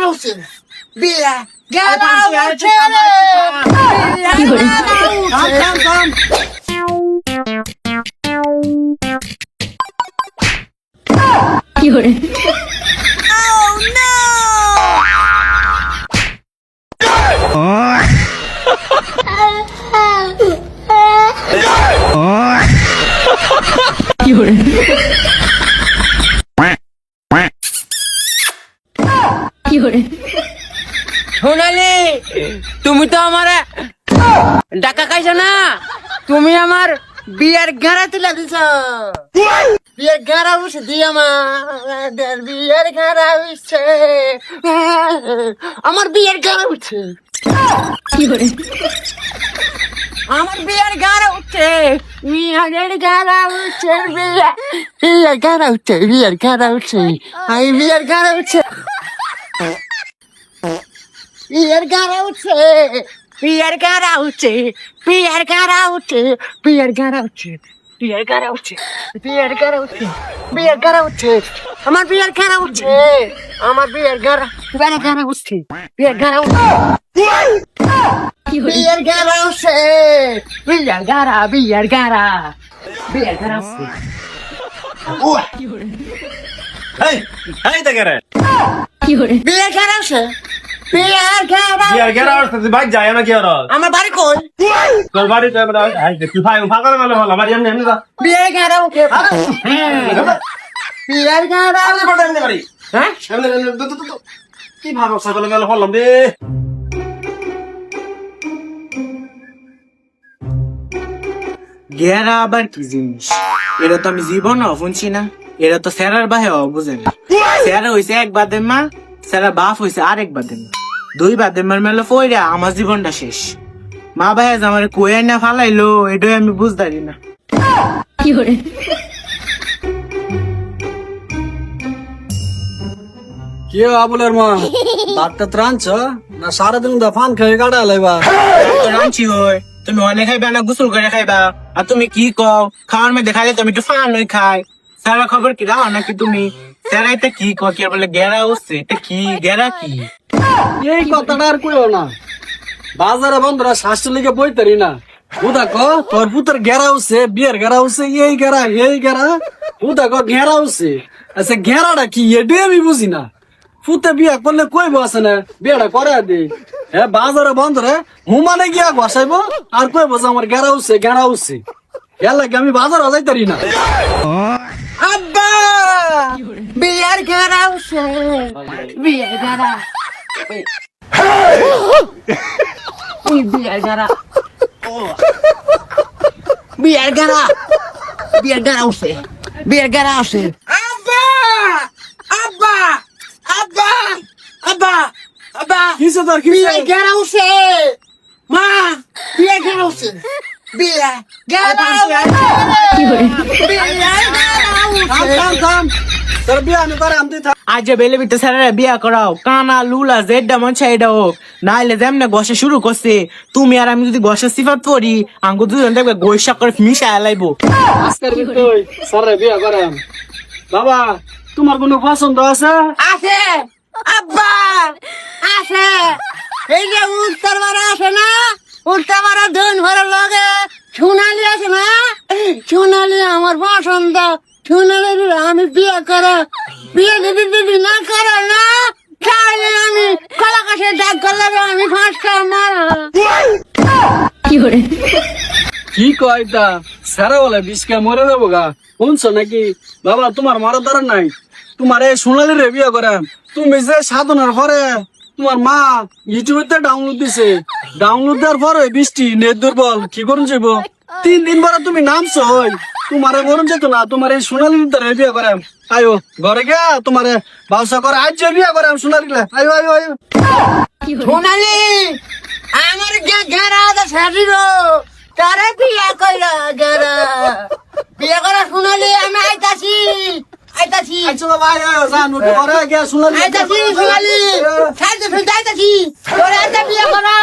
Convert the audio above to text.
হচ্ছে বিয়া গেরা হচ্ছে কি করে কি করে কি করে সোনালি তুমি তো আমার ডাকা খাইছো না তুমি আমার বিয়ার গাড়া তুলে দিছ বিয়ার গাড়া উঠছে দি আমার বিয়ার গাড়া উঠছে আমার বিয়ার গাড়া উঠছে কি করে আমার বিয়ার গাড়া উঠছে বিয়ার গাড়া উঠছে বিয়ার গাড়া উঠছে বিয়ার গাড়া উঠছে আমি বিয়ার গাড়া উঠছে বিয়ার গাড়া উঠছে বিয়ার গাড়া উঠছে বিয়ার গাড়া উঠছে বিয়ার গাড়া উঠছে বিয়ার গাড়া উঠছে বিয়ার গাড়া উঠছে বিয়ার গাড়া উঠছে আমার বিয়ার গাড়া উঠছে আমার বিয়ার গাড়া গাড়া উঠছে বিয়ার গাড়া উঠছে কি করে বিয়ার গাড়া উঠছে বিয়ার গাড়া বিয়ার গাড়া বিয়ার গাড়া উঠছে কি করে এই এই দেখরে কি করে বিয়ার গাড়া উঠছে বিয়ার গাড়া বিয়ার গেরা আর তুই বাইক যায় না কি আর আমার বাড়ি কই তোর বাড়ি তো আমরা আই তুই ভাই ফাঁকা না হলো বাড়ি এমনি এমনি যা বিয়ার গাড়া উঠছে বিয়ার গাড়া আরে বড় এমনি বাড়ি হ্যাঁ এমনি কি ভাবো সকালে গেল হলাম রে গেরা আবার কি জিনিস এটা তো আমি জীবনও শুনছি না এটা তো স্যারার বাহেও বুঝে না স্যারা হইছে এক বাদের মা স্যারা বাপ হইছে আরেক বাদের মা দুই বাদের মার মেলে ফইরা আমার জীবনটা শেষ মা ভাই আমার কইয়া না ফালাইলো এটাই আমি বুঝতারি না কি করে কি আবুলের মা ভাতটা ত্রাণছ না সারাদিন দা ফান খেয়ে কাটা লাইবা তো রাঁচি হই তুমি অনেক খাইবা না গোসল করে খাইবা আর তুমি কি কও খাওয়ার মধ্যে খাইলে তুমি একটু ফান হই খাই স্যারা খবর কি দাও নাকি তুমি স্যারা এটা কি কও কি বলে গেরা হচ্ছে এটা কি গেরা কি এই কথাটা আর কইও না বাজারে বন্ধুরা শাস্ত্র লিখে বইতারি না উদা কো তোর পুত্র ঘেরা হচ্ছে বিয়ের ঘেরা হচ্ছে এই ঘেরা উদা কো ঘেরা হচ্ছে আচ্ছা ঘেরাটা কি এটাই আমি বুঝি না ফুতে বিয়া করলে কইব আছে না বিয়েটা করে দে হ্যাঁ বাজারে বন্ধুরে হুমানে গিয়া ঘষাইবো আর কইব যে আমার ঘেরা হচ্ছে এর লাগে আমি বাজারে যাইতারি না আব্বা বিয়ার গাড়া উঠছে বিয়ার গাড়া বিয়ার গাড়া বিয়ার গাড়া বিয়ার গাড়া উঠছে বিয়ার গাড়া উঠছে আব্বা আব্বা আব্বা আব্বা আব্বা কিসে তোর বিয়ার গাড়া উঠছে মা বিয়ার গাড়া উঠছে বিয়ার গাড়া কি করে থাম তোর বিয়া আমি করে আমি থাম আজ বেলে বিতে স্যারেরা বিয়া করাও কানা লুলা জেডা মনছা এটা হোক নাইলে যেমনে গসে শুরু করছে তুমি আর আমি যদি গসের সিফাত পড়ি আঙ্গু দুজন দেখবে গৈসা করে মিশা লাইবো আজকের ভিতরে স্যারে বিয়া করাম বাবা তোমার কোনো পছন্দ আছে আছে আব্বা আছে এই যে উত্তর বারা আছে না উত্তর বারা ধন ভরা লাগে সোনালি আছে না সোনালি আমার পছন্দ সোনালি আমি বিয়ে করা বিয়ে দিবি না করা না তাহলে আমি কলা কাছে ডাক করলে আমি ফাঁসটা মারা কি করে কি কয় তা স্যারে বলে বিষকে মরে দেবো গা শুনছো নাকি বাবা তোমার মারা ধরে নাই তোমার এই সোনালি রে বিয়ে করাম তুমি যে সাধনার পরে তোমার মা ইউটিউবে ডাউনলোড দিছে ডাউনলোড দেওয়ার পরে বৃষ্টি নেট দুর্বল কি করুন যাবো 3 দিন পরে তুমি নামছো হই তোমারে মরণ যেত না তোমার এই সোনালি রে বিয়ে করাম আয়ো ঘরে গিয়া তোমারে বাসা করে আজ যে বিয়ে করাম সোনালি আয়ো আয়ো আয়ো কি করে সোনালি আমার ঘেরা আছে শাড়ির তারে বিয়ে কইরা ঘেরা বিয়ে করা সোনালি আমি আইতাছি আচ্ছা বাবা আয়ো জান উঠে ঘরে গিয়া সোনালি আইতাছি সোনালি সাইতে ফেলতে আইতাছি তোরে আইতা বিয়ে করা